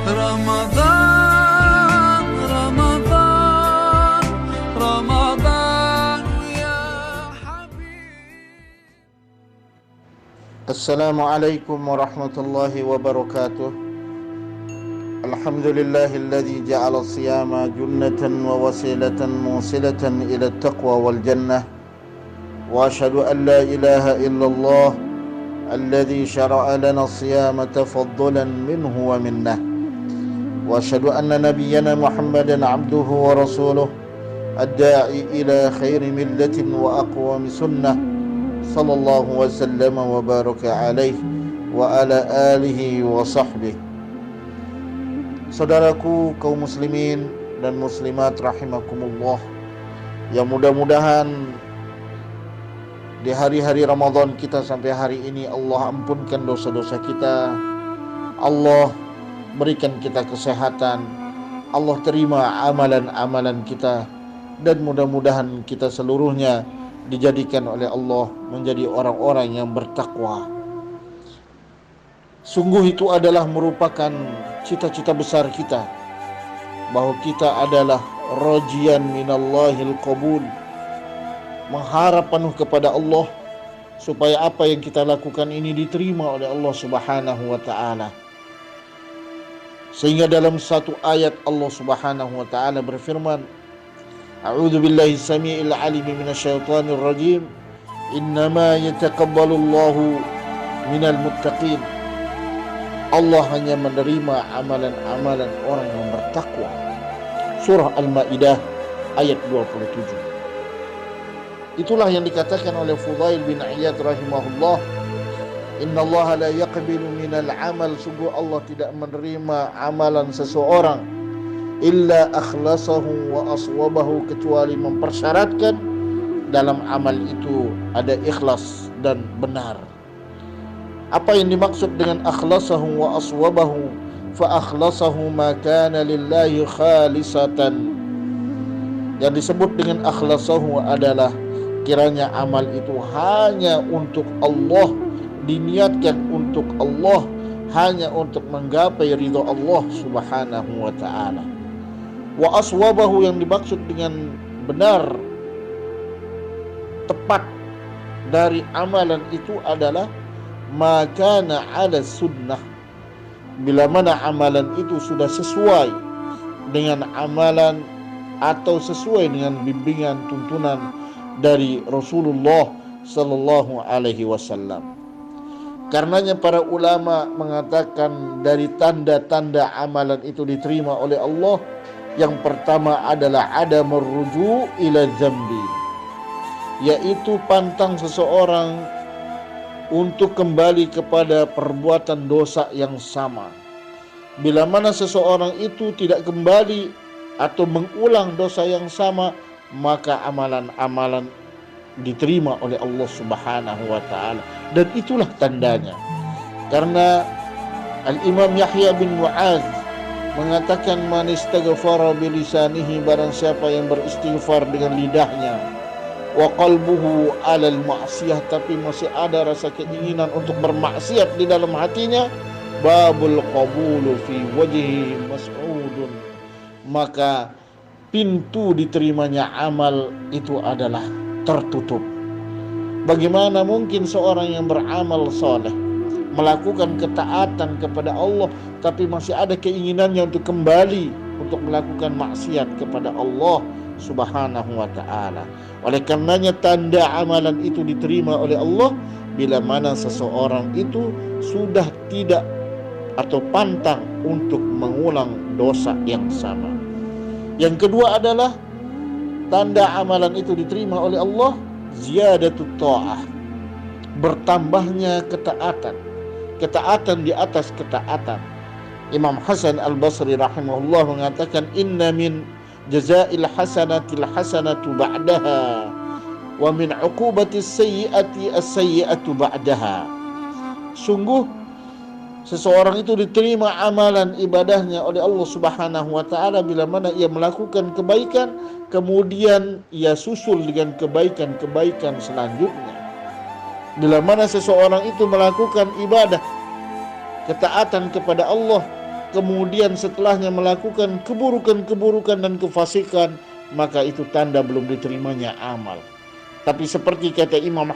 رمضان رمضان رمضان يا حبيب. السلام عليكم ورحمة الله وبركاته. الحمد لله الذي جعل الصيام جنة ووسيلة موصلة إلى التقوى والجنة، وأشهد أن لا إله إلا الله الذي شرع لنا الصيام تفضلا منه ومنه، وأشهد أن نبينا محمدا عبده ورسوله الداعي إلى خير ملة وأقوم سنة، صلى الله وسلم وبارك عليه وعلى آله وصحبه. Saudaraku kaum muslimin dan muslimat rahimakumullah, yang mudah-mudahan di hari-hari Ramadan kita sampai hari ini Allah ampunkan dosa-dosa kita, Allah berikan kita kesehatan, Allah terima amalan-amalan kita, dan mudah-mudahan kita seluruhnya dijadikan oleh Allah menjadi orang-orang yang bertakwa. Sungguh itu adalah merupakan cita-cita besar kita, bahwa kita adalah rajian minallahil qabul, mengharap penuh kepada Allah supaya apa yang kita lakukan ini diterima oleh Allah Subhanahu wa taala. Sehingga dalam satu ayat Allah Subhanahu wa taala berfirman, A'udzu billahi samii'il 'aliim minasyaitonir rajim. Innama yataqabbalullahu minal muttaqin. Allah hanya menerima amalan-amalan orang yang bertakwa. Surah Al-Maidah ayat 27. Itulah yang dikatakan oleh Fudail bin Iyad rahimahullah, Innallaha la yaqbilu minal amal, sungguh Allah tidak menerima amalan seseorang illa akhlasahu wa aswabahu, kecuali mempersyaratkan dalam amal itu ada ikhlas dan benar. Apa yang dimaksud dengan akhlasahu wa aswabahu? Fa akhlasahu ma kana lillahi khalisatan. Yang disebut dengan akhlasahu adalah kiranya amal itu hanya untuk Allah, diniatkan untuk Allah, hanya untuk menggapai ridha Allah Subhanahu wa taala. Wa aswabahu yang dimaksud dengan benar, tepat dari amalan itu adalah makana ala sunnah, bila mana amalan itu sudah sesuai dengan amalan atau sesuai dengan bimbingan tuntunan dari Rasulullah sallallahu alaihi wasallam. Karenanya para ulama mengatakan dari tanda-tanda amalan itu diterima oleh Allah, yang pertama adalah adamur ruju' ila dzambi, yaitu pantang seseorang untuk kembali kepada perbuatan dosa yang sama. Bila mana seseorang itu tidak kembali atau mengulang dosa yang sama, maka amalan-amalan diterima oleh Allah Subhanahu wa taala. Dan itulah tandanya. Karena Al-Imam Yahya bin Mu'adz mengatakan, man istaghfara bilisanihi, barang siapa yang beristighfar dengan lidahnya, wa qalbuhu 'alal ma'siyah, tapi masih ada rasa keinginan untuk bermaksiat di dalam hatinya, babul qabulu fi wajhi mas'udun, maka pintu diterimanya amal itu adalah tertutup. Bagaimana mungkin seorang yang beramal soleh, melakukan ketaatan kepada Allah, tapi masih ada keinginannya untuk kembali untuk melakukan maksiat kepada Allah Subhanahu wa ta'ala. Oleh karenanya tanda amalan itu diterima oleh Allah bila mana seseorang itu sudah tidak atau pantang untuk mengulang dosa yang sama. Yang kedua adalah tanda amalan itu diterima oleh Allah, ziyadatut ta'ah, bertambahnya ketaatan, ketaatan di atas ketaatan. Imam Hasan Al-Basri rahimahullah mengatakan, inna min jazail hasanatil hasanatu ba'daha wa min uqubatis sayyiati as-sayyiatu ba'daha. Sungguh seseorang itu diterima amalan ibadahnya oleh Allah Subhanahu wa taala bila mana ia melakukan kebaikan, kemudian ia susul dengan kebaikan-kebaikan selanjutnya. Bila mana seseorang itu melakukan ibadah, ketaatan kepada Allah, kemudian setelahnya melakukan keburukan-keburukan dan kefasikan, maka itu tanda belum diterimanya amal. Tapi seperti kata Imam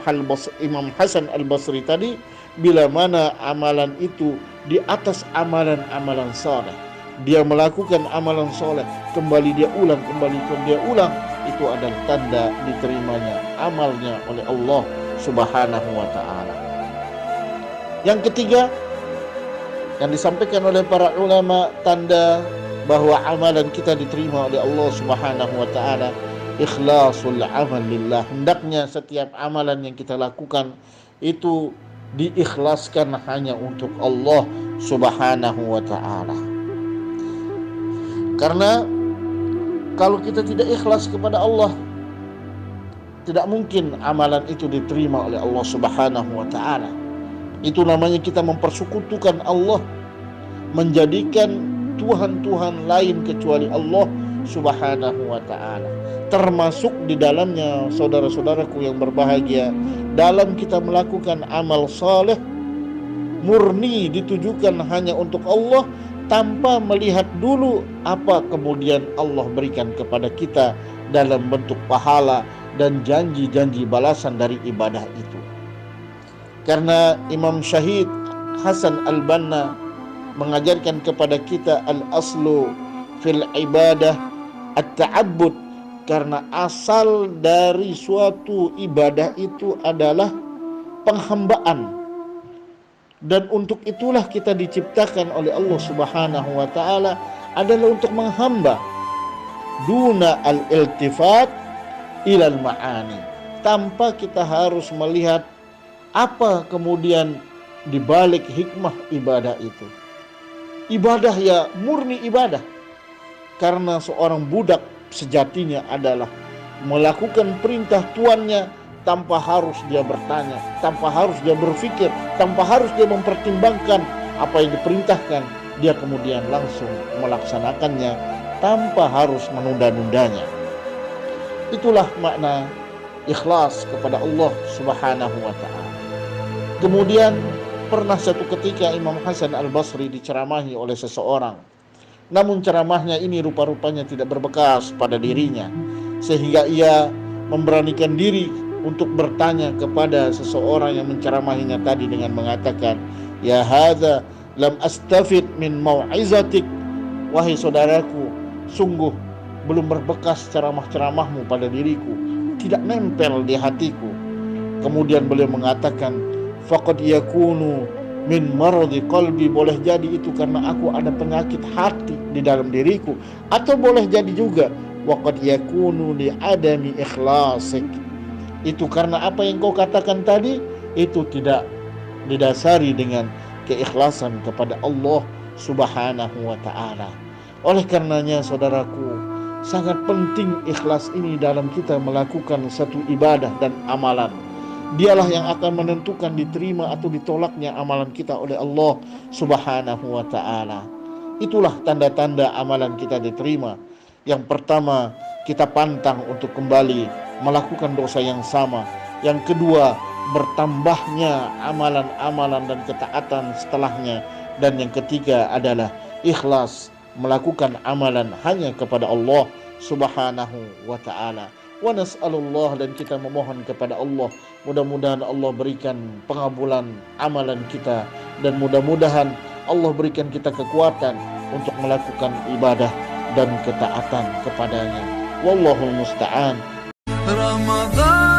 Hasan Al-Basri tadi, bila mana amalan itu di atas amalan-amalan saleh, dia melakukan amalan soleh, kembali dia ulang, itu adalah tanda diterimanya amalnya oleh Allah Subhanahu wa ta'ala. Yang ketiga, yang disampaikan oleh para ulama, tanda bahwa amalan kita diterima oleh Allah Subhanahu wa ta'ala, ikhlasul amal lillah. Hendaknya setiap amalan yang kita lakukan itu diikhlaskan hanya untuk Allah Subhanahu wa ta'ala. Karena kalau kita tidak ikhlas kepada Allah, tidak mungkin amalan itu diterima oleh Allah Subhanahu wa ta'ala. Itu namanya kita mempersekutukan Allah, menjadikan Tuhan-Tuhan lain kecuali Allah Subhanahu wa ta'ala. Termasuk di dalamnya, saudara-saudaraku yang berbahagia, dalam kita melakukan amal saleh murni ditujukan hanya untuk Allah, tanpa melihat dulu apa kemudian Allah berikan kepada kita dalam bentuk pahala dan janji-janji balasan dari ibadah itu. Karena Imam Syahid Hasan Al-Banna mengajarkan kepada kita al-aslu fil ibadah at-ta'abbud, karena asal dari suatu ibadah itu adalah penghambaan. Dan untuk itulah kita diciptakan oleh Allah Subhanahu wa ta'ala, adalah untuk menghamba duna al-iltifat ilal ma'ani, tanpa kita harus melihat apa kemudian dibalik hikmah ibadah itu. Ibadah ya murni ibadah, karena seorang budak sejatinya adalah melakukan perintah tuannya tanpa harus dia bertanya, tanpa harus dia berpikir, tanpa harus dia mempertimbangkan apa yang diperintahkan. Dia kemudian langsung melaksanakannya tanpa harus menunda-nundanya. Itulah makna ikhlas kepada Allah Subhanahu wa ta'ala. Kemudian pernah satu ketika Imam Hasan Al-Basri diceramahi oleh seseorang. Namun ceramahnya ini rupa-rupanya tidak berbekas pada dirinya, sehingga ia memberanikan diri untuk bertanya kepada seseorang yang menceramahinya tadi dengan mengatakan, ya hadza lam astafid min mau'izatik, wahai saudaraku, sungguh belum berbekas ceramah-ceramahmu pada diriku, tidak nempel di hatiku. Kemudian beliau mengatakan, faqad yakunu min maradi qalbi, boleh jadi itu karena aku ada penyakit hati di dalam diriku, atau boleh jadi juga waqad yakunu li adami ikhlasik, itu karena apa yang kau katakan tadi itu tidak didasari dengan keikhlasan kepada Allah Subhanahu wa ta'ala. Oleh karenanya saudaraku, sangat penting ikhlas ini dalam kita melakukan satu ibadah dan amalan. Dialah yang akan menentukan diterima atau ditolaknya amalan kita oleh Allah Subhanahu wa ta'ala. Itulah tanda-tanda amalan kita diterima. Yang pertama, kita pantang untuk kembali melakukan dosa yang sama. Yang kedua, bertambahnya amalan-amalan dan ketaatan setelahnya. Dan yang ketiga adalah ikhlas, melakukan amalan hanya kepada Allah Subhanahu wa ta'ala. Wa nas'alullah, dan kita memohon kepada Allah, mudah-mudahan Allah berikan pengabulan amalan kita, dan mudah-mudahan Allah berikan kita kekuatan untuk melakukan ibadah dan ketaatan kepadanya. Wallahul musta'an. Ramadan